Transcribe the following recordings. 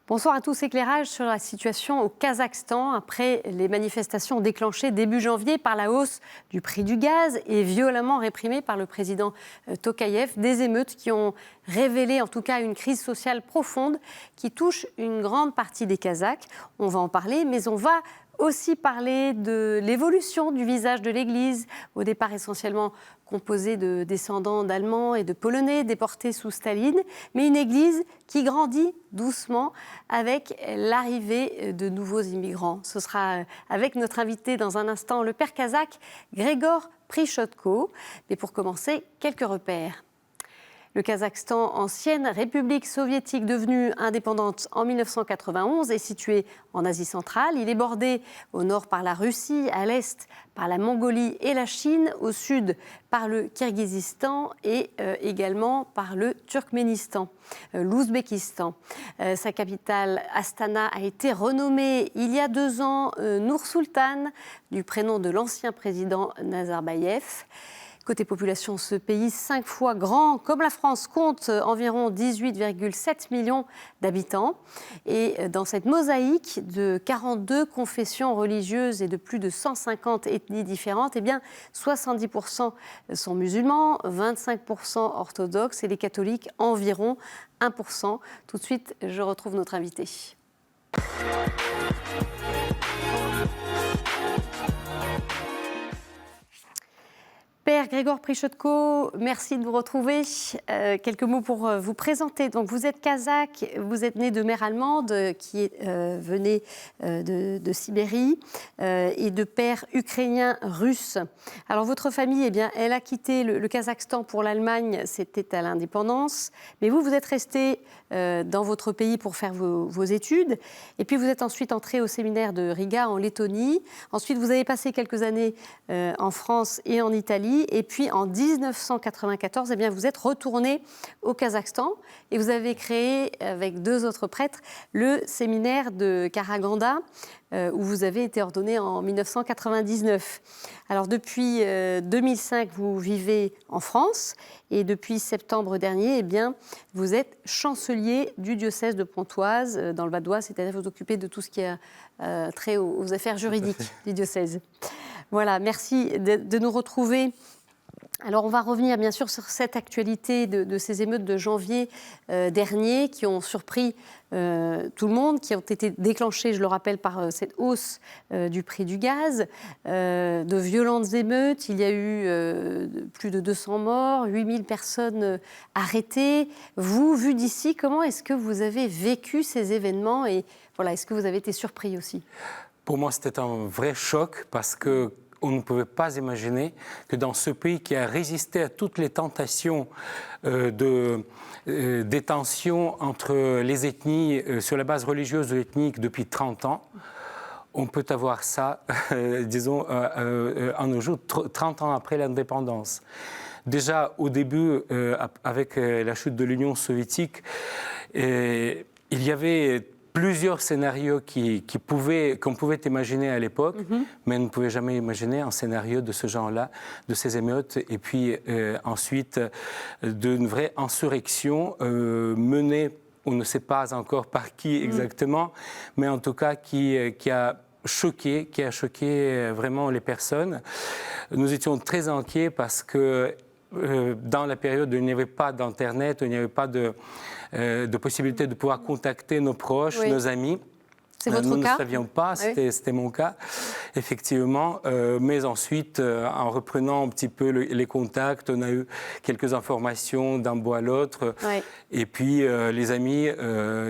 Bonsoir à tous. Éclairage sur la situation au Kazakhstan après les manifestations déclenchées début janvier par la hausse du prix du gaz et violemment réprimées par le président Tokayev. Des émeutes qui ont révélé en tout cas une crise sociale profonde qui touche une grande partie des Kazakhs. On va en parler, mais on va aussi parler de l'évolution du visage de l'Église, au départ essentiellement composée de descendants d'Allemands et de Polonais déportés sous Staline, mais une Église qui grandit doucement avec l'arrivée de nouveaux immigrants. Ce sera avec notre invité dans un instant, le père kazakh Grégor Prichotko. Mais pour commencer, quelques repères. Le Kazakhstan, ancienne république soviétique devenue indépendante en 1991, est situé en Asie centrale. Il est bordé au nord par la Russie, à l'est par la Mongolie et la Chine, au sud par le Kirghizistan et également par le Turkménistan, l'Ouzbékistan. Sa capitale, Astana, a été renommée il y a 2 ans Nour-Sultan, du prénom de l'ancien président Nazarbayev. Côté population, ce pays 5 fois grand, comme la France, compte environ 18,7 millions d'habitants. Et dans cette mosaïque de 42 confessions religieuses et de plus de 150 ethnies différentes, eh bien, 70% sont musulmans, 25% orthodoxes et les catholiques environ 1%. Tout de suite, je retrouve notre invité. Père Grégor Prichotko, merci de vous retrouver. Quelques mots pour vous présenter. Donc, vous êtes kazakh, vous êtes né de mère allemande qui venait de Sibérie et de père ukrainien russe. Alors, votre famille, eh bien, elle a quitté le Kazakhstan pour l'Allemagne, c'était à l'indépendance. Mais vous, vous êtes resté dans votre pays pour faire vos études. Et puis, vous êtes ensuite entré au séminaire de Riga en Lettonie. Ensuite, vous avez passé quelques années en France et en Italie. Et puis en 1994, eh bien, vous êtes retourné au Kazakhstan et vous avez créé, avec 2 autres prêtres, le séminaire de Karaganda, où vous avez été ordonné en 1999. Alors depuis 2005, vous vivez en France et depuis septembre dernier, eh bien, vous êtes chancelier du diocèse de Pontoise, dans le Val-d'Oise, c'est-à-dire vous occupez de tout ce qui a trait aux affaires juridiques du diocèse. Voilà, merci de nous retrouver. Alors, on va revenir bien sûr sur cette actualité de ces émeutes de janvier dernier qui ont surpris tout le monde, qui ont été déclenchées, je le rappelle, par cette hausse du prix du gaz, de violentes émeutes. Il y a eu plus de 200 morts, 8000 personnes arrêtées. Vous, vu d'ici, comment est-ce que vous avez vécu ces événements et voilà, est-ce que vous avez été surpris aussi ? Pour moi, c'était un vrai choc parce qu'on ne pouvait pas imaginer que dans ce pays qui a résisté à toutes les tentations des tensions entre les ethnies sur la base religieuse ou ethnique depuis 30 ans, on peut avoir ça, disons, en nos jours, 30 ans après l'indépendance. Déjà, au début, avec la chute de l'Union soviétique, il y avait plusieurs scénarios qu'on pouvait imaginer à l'époque, mais on ne pouvait jamais imaginer un scénario de ce genre-là, de ces émeutes, et puis ensuite d'une vraie insurrection menée, on ne sait pas encore par qui exactement, mais en tout cas qui a choqué vraiment les personnes. Nous étions très inquiets parce que dans la période où il n'y avait pas d'Internet, où il n'y avait pas de possibilité de pouvoir contacter nos proches, nos amis. C'est votre nous cas ? Ne savions pas, c'était mon cas, effectivement. Mais ensuite, en reprenant un petit peu les contacts, on a eu quelques informations d'un bout à l'autre. Et puis, les amis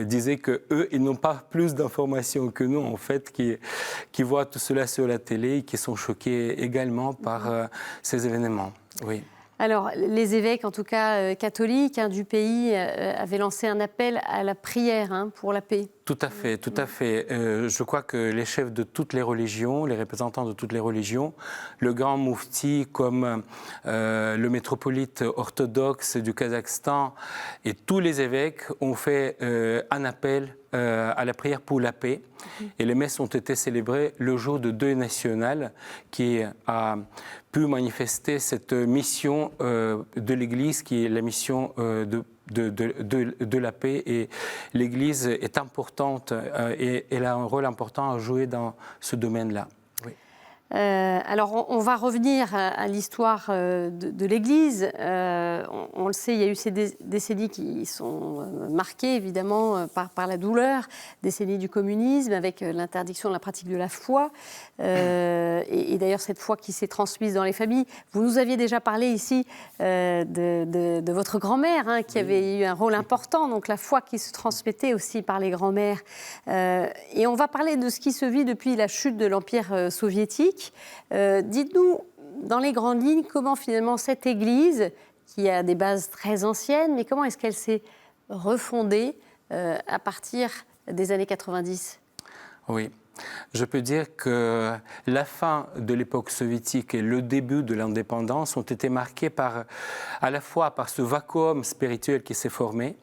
disaient qu'eux, ils n'ont pas plus d'informations que nous, en fait, qui voient tout cela sur la télé et qui sont choqués également par ces événements. Oui. Alors, les évêques, en tout cas catholiques du pays, avaient lancé un appel à la prière pour la paix. Tout à fait, tout à fait. Je crois que les chefs de toutes les religions, les représentants de toutes les religions, le grand moufti comme le métropolite orthodoxe du Kazakhstan et tous les évêques ont fait un appel à la prière pour la paix. Et les messes ont été célébrées le jour de deuil national qui a pu manifester cette mission de l'Église qui est la mission de la paix, et l'Église est importante et elle a un rôle important à jouer dans ce domaine-là. Oui. Alors, on va revenir à l'histoire de l'Église. On le sait, il y a eu ces décennies qui sont marquées, évidemment, par la douleur, décennies du communisme, avec l'interdiction de la pratique de la foi, et d'ailleurs cette foi qui s'est transmise dans les familles. Vous nous aviez déjà parlé ici de votre grand-mère, qui avait eu un rôle important, donc la foi qui se transmettait aussi par les grands-mères. Et on va parler de ce qui se vit depuis la chute de l'Empire soviétique. Dites-nous, dans les grandes lignes, comment finalement cette Église, qui a des bases très anciennes, mais comment est-ce qu'elle s'est refondée à partir des années 90 ? Oui, je peux dire que la fin de l'époque soviétique et le début de l'indépendance ont été marqués à la fois par ce vacuum spirituel qui s'est formé,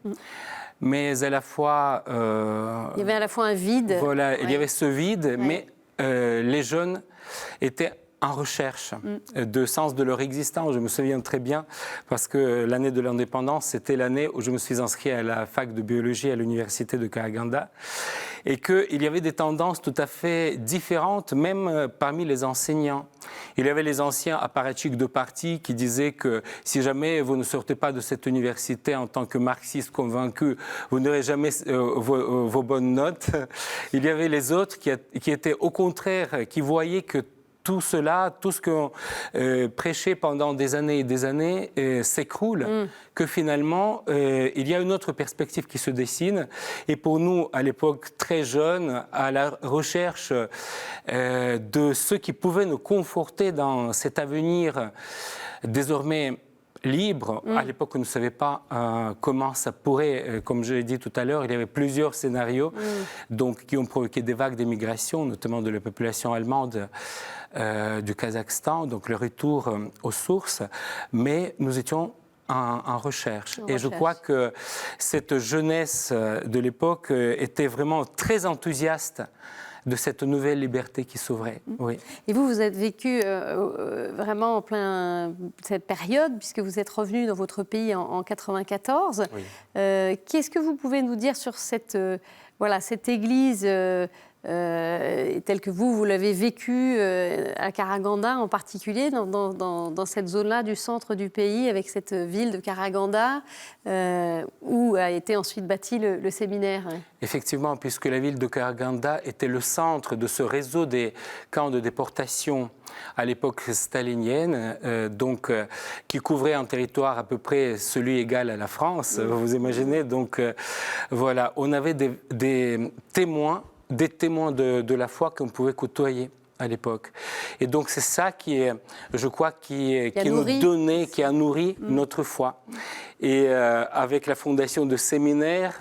mais à la fois... il y avait à la fois un vide. Voilà, il y avait ce vide, mais les jeunes étaient en recherche de sens de leur existence. Je me souviens très bien parce que l'année de l'indépendance, c'était l'année où je me suis inscrit à la fac de biologie à l'université de Karaganda, et qu'il y avait des tendances tout à fait différentes, même parmi les enseignants. Il y avait les anciens apparatchiks de parti qui disaient que si jamais vous ne sortez pas de cette université en tant que marxiste convaincu, vous n'aurez jamais vos bonnes notes. Il y avait les autres qui étaient au contraire, qui voyaient que tout cela, tout ce qu'on prêchait pendant des années et des années s'écroule, que finalement, il y a une autre perspective qui se dessine. Et pour nous, à l'époque très jeune, à la recherche de ce qui pouvait nous conforter dans cet avenir désormais libre. À l'époque, on ne savait pas comment ça pourrait, comme je l'ai dit tout à l'heure, il y avait plusieurs scénarios donc, qui ont provoqué des vagues d'émigration, notamment de la population allemande du Kazakhstan, donc le retour aux sources, mais nous étions en recherche. Et je crois que cette jeunesse de l'époque était vraiment très enthousiaste de cette nouvelle liberté qui s'ouvrait. Oui. Et vous êtes vécu vraiment en plein cette période, puisque vous êtes revenu dans votre pays en 94. Oui. Qu'est-ce que vous pouvez nous dire sur cette église telle que vous l'avez vécue à Karaganda en particulier, dans cette zone-là du centre du pays, avec cette ville de Karaganda, où a été ensuite bâti le séminaire. Effectivement, puisque la ville de Karaganda était le centre de ce réseau des camps de déportation à l'époque stalinienne, qui couvrait un territoire à peu près celui égal à la France, vous imaginez. Donc voilà, on avait des témoins de la foi qu'on pouvait côtoyer à l'époque. Et donc c'est ça qui nous donnait, qui a nourri notre foi. Et avec la fondation de séminaires,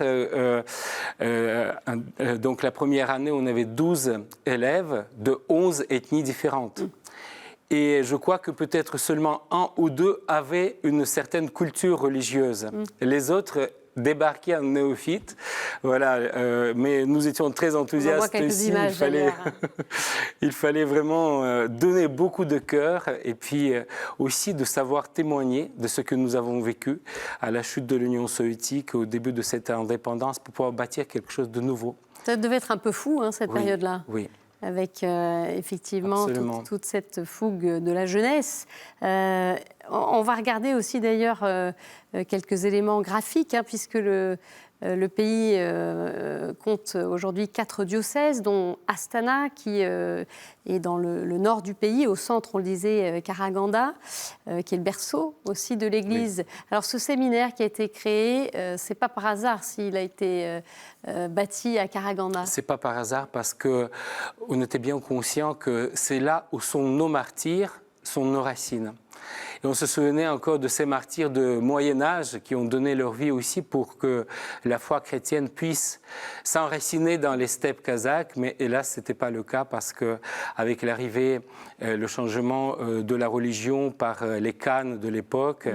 donc la première année, on avait 12 élèves de 11 ethnies différentes. Et je crois que peut-être seulement un ou deux avaient une certaine culture religieuse. Les autres débarquer en néophyte, voilà, mais nous étions très enthousiastes ici. Il fallait vraiment donner beaucoup de cœur et puis aussi de savoir témoigner de ce que nous avons vécu à la chute de l'Union soviétique, au début de cette indépendance, pour pouvoir bâtir quelque chose de nouveau. Ça devait être un peu fou, cette période-là. Oui. Avec effectivement toute cette fougue de la jeunesse. On va regarder aussi d'ailleurs quelques éléments graphiques, puisque le pays compte aujourd'hui 4 diocèses, dont Astana, qui est dans le nord du pays, au centre, on le disait, Karaganda, qui est le berceau aussi de l'Église. Oui. Alors ce séminaire qui a été créé, c'est pas par hasard s'il a été bâti à Karaganda. C'est pas par hasard parce qu'on était bien conscient que c'est là où sont nos martyrs, sont nos racines. Et on se souvenait encore de ces martyrs de Moyen-Âge qui ont donné leur vie aussi pour que la foi chrétienne puisse s'enraciner dans les steppes kazakhs. Mais hélas, ce n'était pas le cas parce qu'avec l'arrivée, le changement de la religion par les khans de l'époque,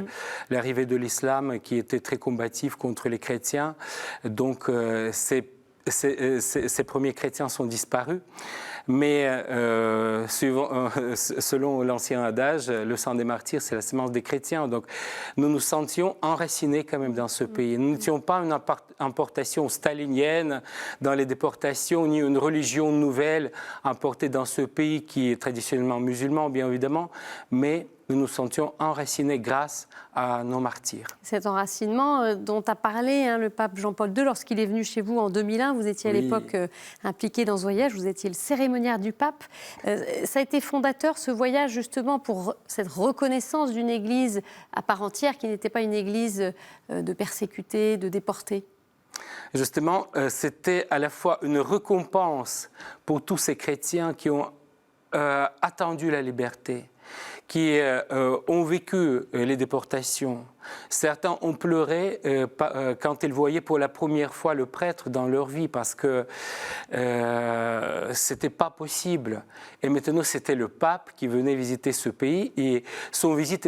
l'arrivée de l'islam qui était très combatif contre les chrétiens, donc ces premiers chrétiens sont disparus. Mais selon l'ancien adage, le sang des martyrs, c'est la semence des chrétiens. Donc nous nous sentions enracinés quand même dans ce pays. Nous n'étions pas une importation stalinienne dans les déportations, ni une religion nouvelle importée dans ce pays qui est traditionnellement musulman, bien évidemment, mais nous nous sentions enracinés grâce à nos martyrs. Cet enracinement dont a parlé le pape Jean-Paul II lorsqu'il est venu chez vous en 2001, vous étiez à l'époque impliqué dans ce voyage, vous étiez le cérémoniaire du pape. Ça a été fondateur, ce voyage, justement, pour cette reconnaissance d'une Église à part entière, qui n'était pas une Église de persécutés, de déportés. Justement, c'était à la fois une récompense pour tous ces chrétiens qui ont attendu la liberté, qui ont vécu les déportations. Certains ont pleuré quand ils voyaient pour la première fois le prêtre dans leur vie parce que c'était pas possible. Et maintenant, c'était le pape qui venait visiter ce pays et sa visite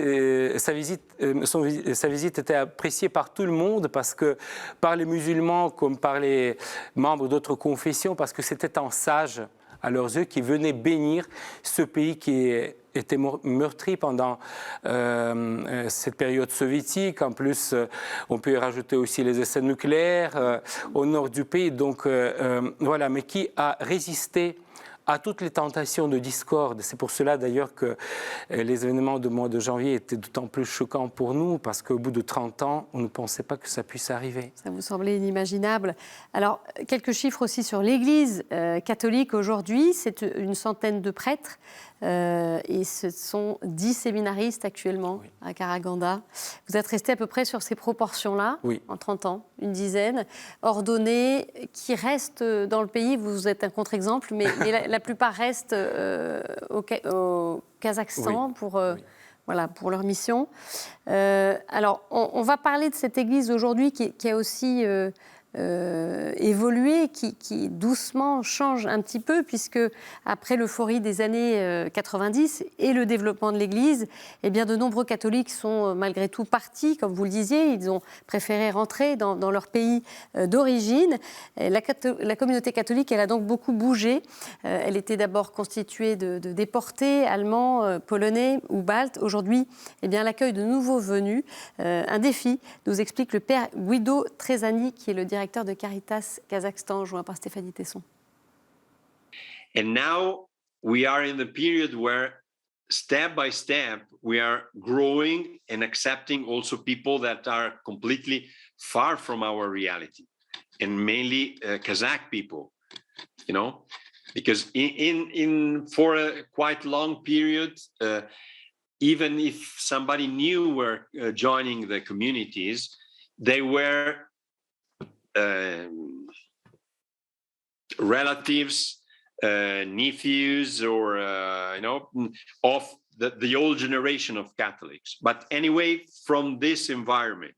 était appréciée par tout le monde parce que par les musulmans comme par les membres d'autres confessions parce que c'était un sage à leurs yeux qui venait bénir ce pays qui était meurtri pendant cette période soviétique. En plus, on peut y rajouter aussi les essais nucléaires au nord du pays. Donc voilà, mais qui a résisté à toutes les tentations de discorde. C'est pour cela d'ailleurs que les événements du mois de janvier étaient d'autant plus choquants pour nous, parce qu'au bout de 30 ans, on ne pensait pas que ça puisse arriver. Ça vous semblait inimaginable. Alors, quelques chiffres aussi sur l'Église catholique aujourd'hui. C'est une centaine de prêtres et ce sont 10 séminaristes actuellement à Karaganda. Vous êtes resté à peu près sur ces proportions-là en 30 ans, une dizaine, ordonnés, qui restent dans le pays. Vous êtes un contre-exemple, mais la plupart restent au Kazakhstan pour leur mission. Alors, on va parler de cette Église aujourd'hui qui a aussi évolué, qui doucement change un petit peu, puisque après l'euphorie des années 90 et le développement de l'Église, eh bien, de nombreux catholiques sont malgré tout partis, comme vous le disiez. Ils ont préféré rentrer dans leur pays d'origine. La communauté catholique, elle a donc beaucoup bougé. Elle était d'abord constituée de déportés allemands, polonais ou baltes. Aujourd'hui, eh bien, l'accueil de nouveaux venus, un défi, nous explique le père Guido Trezani, qui est le directeur de Caritas Kazakhstan, joint par Stéphanie Tesson. And now we are in the period where step by step we are growing and accepting also people that are completely far from our reality, and mainly Kazakh people, you know, because in for a quite long period, even if somebody new were joining the communities, they were relatives, nephews, or of the old generation of Catholics. But anyway, from this environment,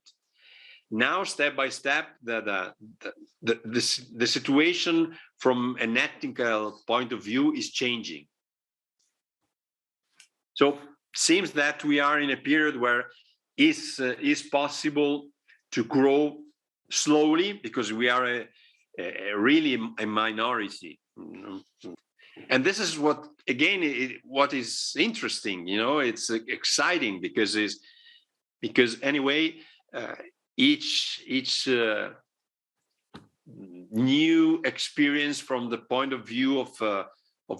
now step by step, the situation from an ethical point of view is changing. So seems that we are in a period where is possible to grow slowly, because we are really a minority. And this is what, again, what is interesting, you know, it's exciting because anyway, each new experience from the point of view of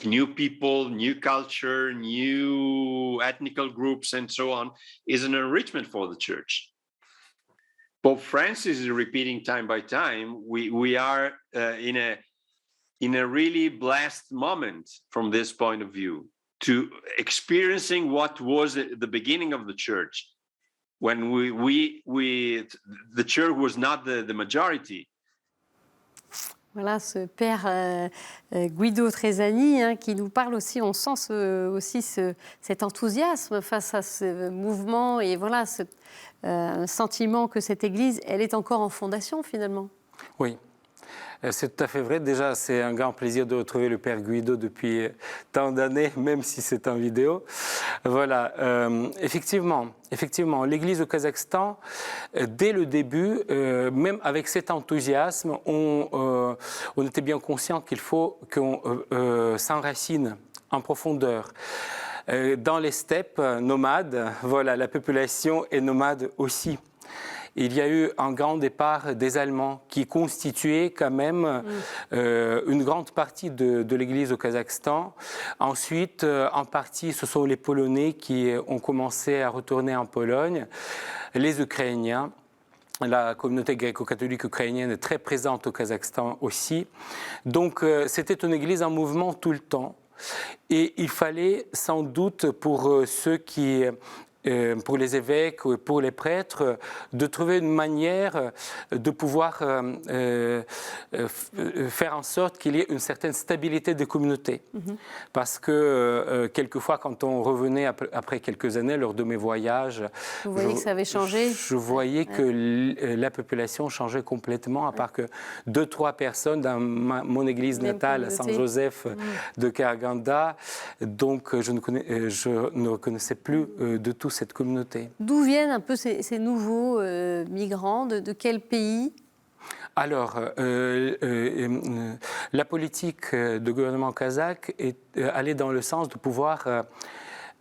new people, new culture, new ethnical groups, and so on, is an enrichment for the church. Pope Francis is repeating time by time, we are in a really blessed moment from this point of view, to experiencing what was the beginning of the church, when the church was not the majority. Voilà ce père Guido Trezani qui nous parle aussi, on sent cet enthousiasme face à ce mouvement et voilà ce sentiment que cette Église, elle est encore en fondation finalement. Oui. C'est tout à fait vrai. Déjà, c'est un grand plaisir de retrouver le père Guido depuis tant d'années, même si c'est en vidéo. Voilà. Effectivement, l'Église au Kazakhstan, dès le début, même avec cet enthousiasme, on était bien conscient qu'il faut qu'on s'enracine en profondeur. Dans les steppes nomades, voilà, la population est nomade aussi. Il y a eu un grand départ des Allemands qui constituaient quand même une grande partie de l'Église au Kazakhstan. Ensuite, en partie, ce sont les Polonais qui ont commencé à retourner en Pologne, les Ukrainiens. La communauté gréco-catholique ukrainienne est très présente au Kazakhstan aussi. Donc, c'était une Église en mouvement tout le temps. Et il fallait sans doute pour ceux qui... pour les évêques, pour les prêtres, de trouver une manière de pouvoir faire en sorte qu'il y ait une certaine stabilité des communautés. Parce que quelquefois, quand on revenait après quelques années, lors de mes voyages... Vous voyez que ça avait changé? Je voyais que la population changeait complètement, à part que 2-3 personnes dans mon église natale, à Saint-Joseph de Karaganda. Donc, je ne reconnaissais plus de tout cette communauté. D'où viennent un peu ces nouveaux migrants, de quel pays? Alors, la politique du gouvernement kazakh est allée dans le sens de pouvoir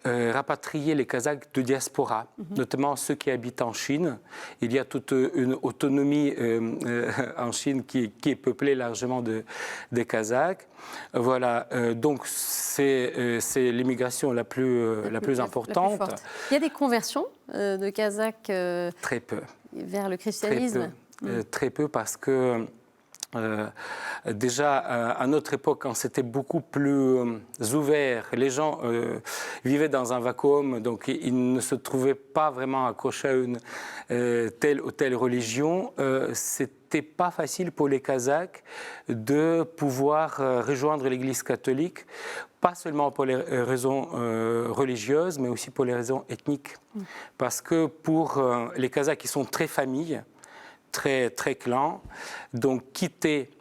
rapatrier les Kazakhs de diaspora, notamment ceux qui habitent en Chine. Il y a toute une autonomie en Chine qui est peuplée largement des Kazakhs. Voilà, donc c'est l'immigration la plus importante. La plus forte. Il y a des conversions de Kazakhs très peu. Vers le christianisme? Très peu parce que déjà, à notre époque, quand c'était beaucoup plus ouvert, les gens vivaient dans un vacuum, donc ils ne se trouvaient pas vraiment accrochés à une telle ou telle religion. C'était pas facile pour les Kazakhs de pouvoir rejoindre l'Église catholique, pas seulement pour les raisons religieuses, mais aussi pour les raisons ethniques. Parce que pour les Kazakhs qui sont très familles, très clan, donc quitter,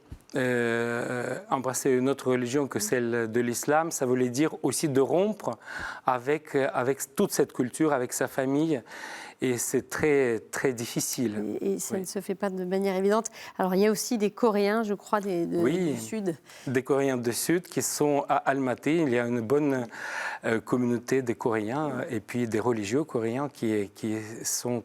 embrasser une autre religion que celle de l'islam, ça voulait dire aussi de rompre avec toute cette culture, avec sa famille. Et c'est très difficile. Et ça ne se fait pas de manière évidente. Alors, il y a aussi des Coréens, je crois, du Sud. Des Coréens du Sud qui sont à Almaty. Il y a une bonne communauté des Coréens et puis des religieux coréens qui sont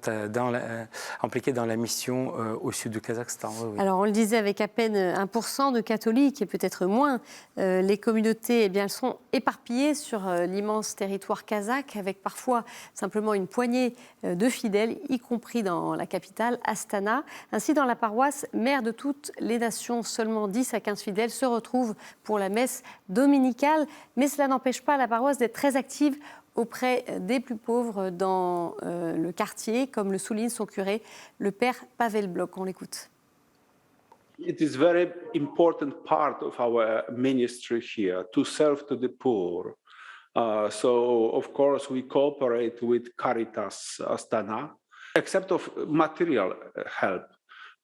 impliqués dans la mission au sud du Kazakhstan. Oui. Alors, on le disait, avec à peine 1% de catholiques et peut-être moins, les communautés, elles sont éparpillées sur l'immense territoire kazakh, avec parfois simplement une poignée de fidèles, y compris dans la capitale, Astana. Ainsi, dans la paroisse mère de toutes les nations, seulement 10 à 15 fidèles se retrouvent pour la messe dominicale. Mais cela n'empêche pas la paroisse d'être très active auprès des plus pauvres dans le quartier, comme le souligne son curé, le père Pavel Blok. On l'écoute. It is very important part of our ministry here to serve to the poor. So, of course, we cooperate with Caritas Astana, except of material help,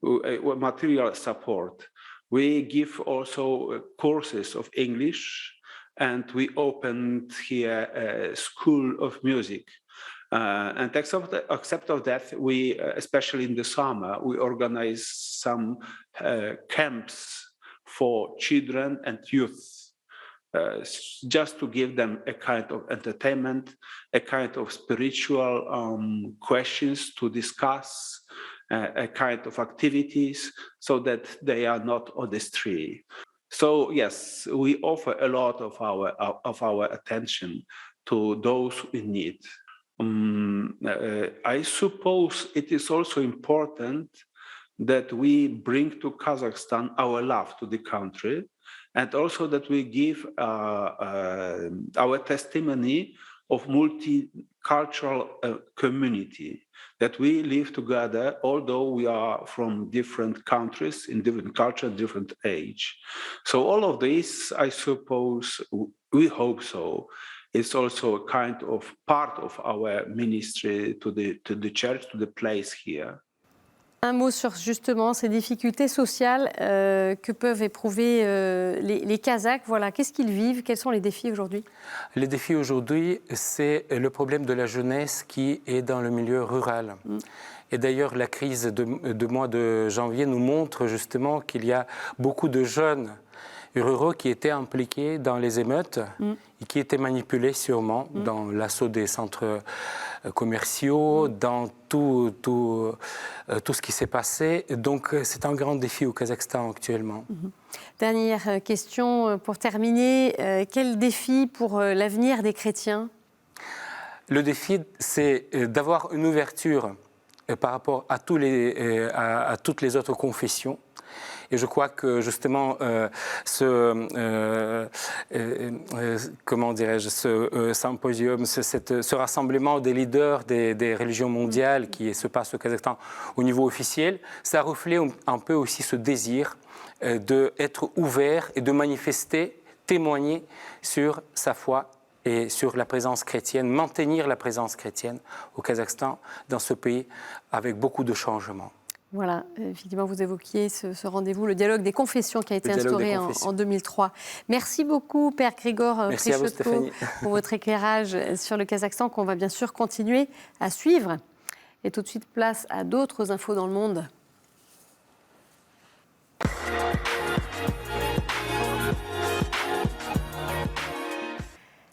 material support. We give also courses of English, and we opened here a school of music. And except of that, we, especially in the summer, we organize some camps for children and youth. Just to give them a kind of entertainment, a kind of spiritual questions to discuss, a kind of activities, so that they are not on the street. So yes, we offer a lot of our attention to those in need. I suppose it is also important that we bring to Kazakhstan our love to the country, and also that we give our testimony of multicultural community, that we live together, although we are from different countries, in different culture, different age. So all of this, I suppose, we hope so, it's also a kind of part of our ministry to the church, to the place here. Un mot sur justement ces difficultés sociales que peuvent éprouver les Kazakhs. Voilà, qu'est-ce qu'ils vivent? Quels sont les défis aujourd'hui? Les défis aujourd'hui, c'est le problème de la jeunesse qui est dans le milieu rural. Et d'ailleurs, la crise de mois de janvier nous montre justement qu'il y a beaucoup de jeunes ruraux qui étaient impliqués dans les émeutes et qui étaient manipulés sûrement dans l'assaut des centres commerciaux, dans tout ce qui s'est passé. Donc c'est un grand défi au Kazakhstan actuellement. Dernière question pour terminer. Quel défi pour l'avenir des chrétiens? Le défi, c'est d'avoir une ouverture par rapport à toutes les autres confessions. Et je crois que justement comment dirais-je, ce symposium, ce rassemblement des leaders des religions mondiales qui se passe au Kazakhstan au niveau officiel, ça reflète un peu aussi ce désir d'être ouvert et de manifester, témoigner sur sa foi et sur la présence chrétienne, maintenir la présence chrétienne au Kazakhstan, dans ce pays avec beaucoup de changements. Voilà, effectivement, vous évoquiez ce rendez-vous, le dialogue des confessions qui a été instauré en 2003. Merci beaucoup, Père Grégor Prichotko, pour votre éclairage sur le Kazakhstan qu'on va bien sûr continuer à suivre. Et tout de suite, place à d'autres infos dans le monde.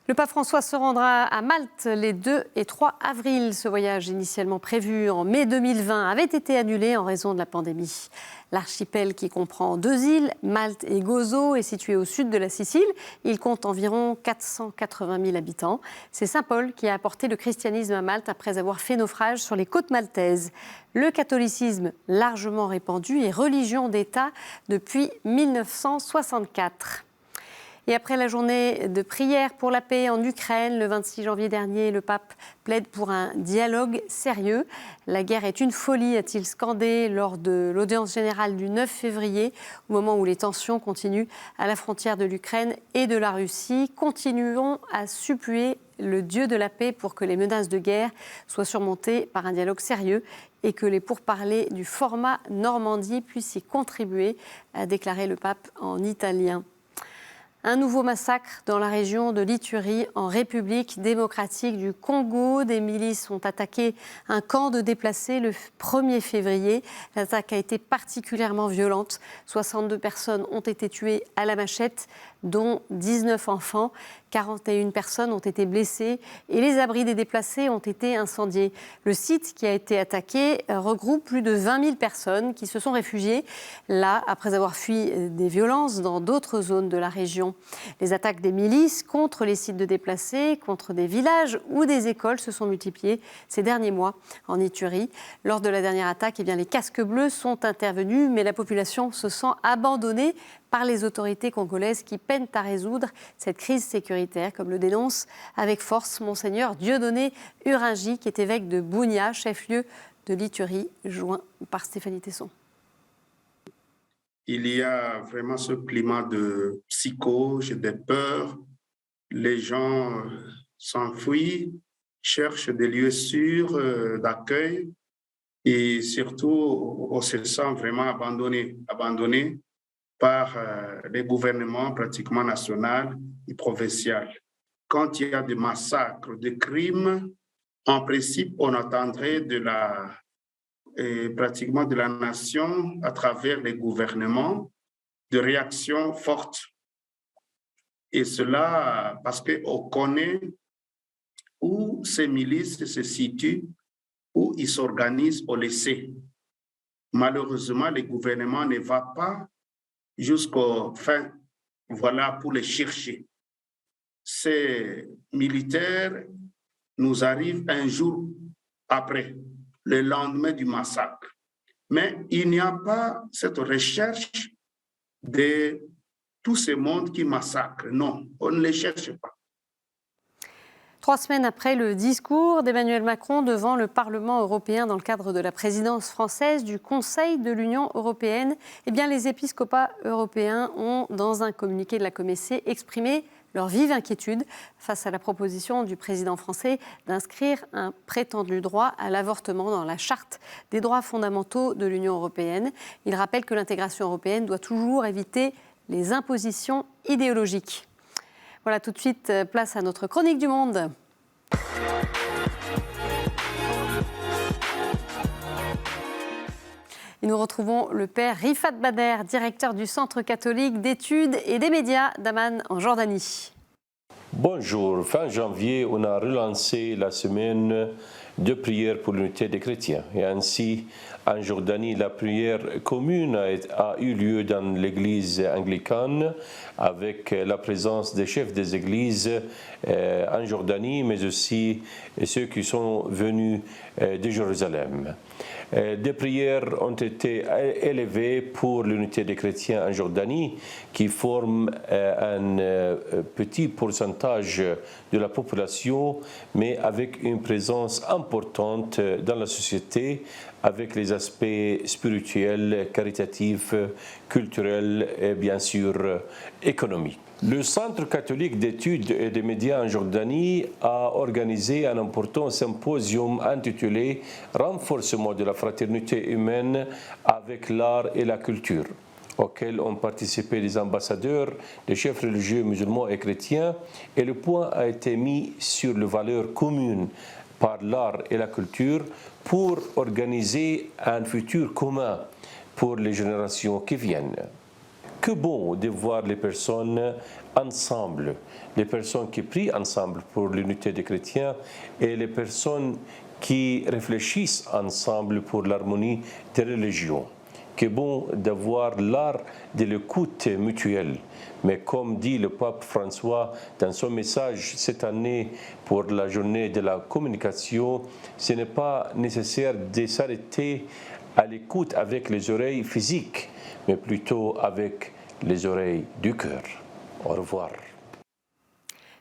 Le pape François se rendra à Malte les 2 et 3 avril. Ce voyage initialement prévu en mai 2020 avait été annulé en raison de la pandémie. L'archipel, qui comprend 2 îles, Malte et Gozo, est situé au sud de la Sicile. Il compte environ 480 000 habitants. C'est saint Paul qui a apporté le christianisme à Malte après avoir fait naufrage sur les côtes maltaises. Le catholicisme, largement répandu, est religion d'État depuis 1964. Et après la journée de prière pour la paix en Ukraine, le 26 janvier dernier, le pape plaide pour un dialogue sérieux. La guerre est une folie, a-t-il scandé lors de l'audience générale du 9 février, au moment où les tensions continuent à la frontière de l'Ukraine et de la Russie. Continuons à supplier le Dieu de la paix pour que les menaces de guerre soient surmontées par un dialogue sérieux et que les pourparlers du format Normandie puissent y contribuer, a déclaré le pape en italien. Un nouveau massacre dans la région de l'Ituri, en République démocratique du Congo. Des milices ont attaqué un camp de déplacés le 1er février. L'attaque a été particulièrement violente. 62 personnes ont été tuées à la machette, dont 19 enfants. 41 personnes ont été blessées et les abris des déplacés ont été incendiés. Le site qui a été attaqué regroupe plus de 20 000 personnes qui se sont réfugiées là après avoir fui des violences dans d'autres zones de la région. Les attaques des milices contre les sites de déplacés, contre des villages ou des écoles se sont multipliées ces derniers mois en Ituri. Lors de la dernière attaque, les casques bleus sont intervenus, mais la population se sent abandonnée par les autorités congolaises qui peinent à résoudre cette crise sécuritaire, comme le dénonce avec force Monseigneur Dieudonné Uringi, qui est évêque de Bunia, chef-lieu de l'Ituri, joint par Stéphanie Tesson. Il y a vraiment ce climat de psychose, de peur. Les gens s'enfuient, cherchent des lieux sûrs d'accueil et surtout, on se sent vraiment abandonné par les gouvernements pratiquement national et provincial. Quand il y a des massacres, des crimes, en principe, on attendrait pratiquement de la nation, à travers les gouvernements, de réactions fortes. Et cela parce qu'on connaît où ces milices se situent, où ils s'organisent, on le sait. Malheureusement, le gouvernement ne va pas jusqu'au fin, voilà, pour les chercher. Ces militaires nous arrivent un jour après, le lendemain du massacre. Mais il n'y a pas cette recherche de tout ce monde qui massacre. Non, on ne les cherche pas. 3 semaines après le discours d'Emmanuel Macron devant le Parlement européen dans le cadre de la présidence française du Conseil de l'Union européenne, eh bien, les épiscopats européens ont, dans un communiqué de la Comessé, exprimé leur vive inquiétude face à la proposition du président français d'inscrire un prétendu droit à l'avortement dans la charte des droits fondamentaux de l'Union européenne. Il rappelle que l'intégration européenne doit toujours éviter les impositions idéologiques. Voilà, tout de suite, place à notre chronique du monde. Et nous retrouvons le père Rifat Bader, directeur du Centre catholique d'études et des médias d'Amman en Jordanie. Bonjour, fin janvier, on a relancé la semaine de prière pour l'unité des chrétiens. Et ainsi, en Jordanie, la prière commune a eu lieu dans l'église anglicane avec la présence des chefs des églises en Jordanie, mais aussi ceux qui sont venus de Jérusalem. Des prières ont été élevées pour l'unité des chrétiens en Jordanie, qui forment un petit pourcentage de la population, mais avec une présence importante dans la société, avec les aspects spirituels, caritatifs, culturels et bien sûr économiques. Le Centre catholique d'études et des médias en Jordanie a organisé un important symposium intitulé « Renforcement de la fraternité humaine avec l'art et la culture » auquel ont participé des ambassadeurs, des chefs religieux musulmans et chrétiens, et le point a été mis sur les valeurs communes par l'art et la culture pour organiser un futur commun pour les générations qui viennent. Que bon de voir les personnes ensemble, les personnes qui prient ensemble pour l'unité des chrétiens et les personnes qui réfléchissent ensemble pour l'harmonie des religions. Que bon d'avoir l'art de l'écoute mutuelle. Mais comme dit le pape François dans son message cette année pour la journée de la communication, ce n'est pas nécessaire de s'arrêter à l'écoute avec les oreilles physiques, mais plutôt avec les oreilles du cœur. Au revoir.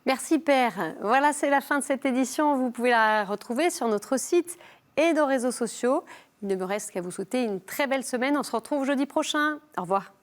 Merci Père. Voilà, c'est la fin de cette édition. Vous pouvez la retrouver sur notre site et nos réseaux sociaux. Il ne me reste qu'à vous souhaiter une très belle semaine. On se retrouve jeudi prochain. Au revoir.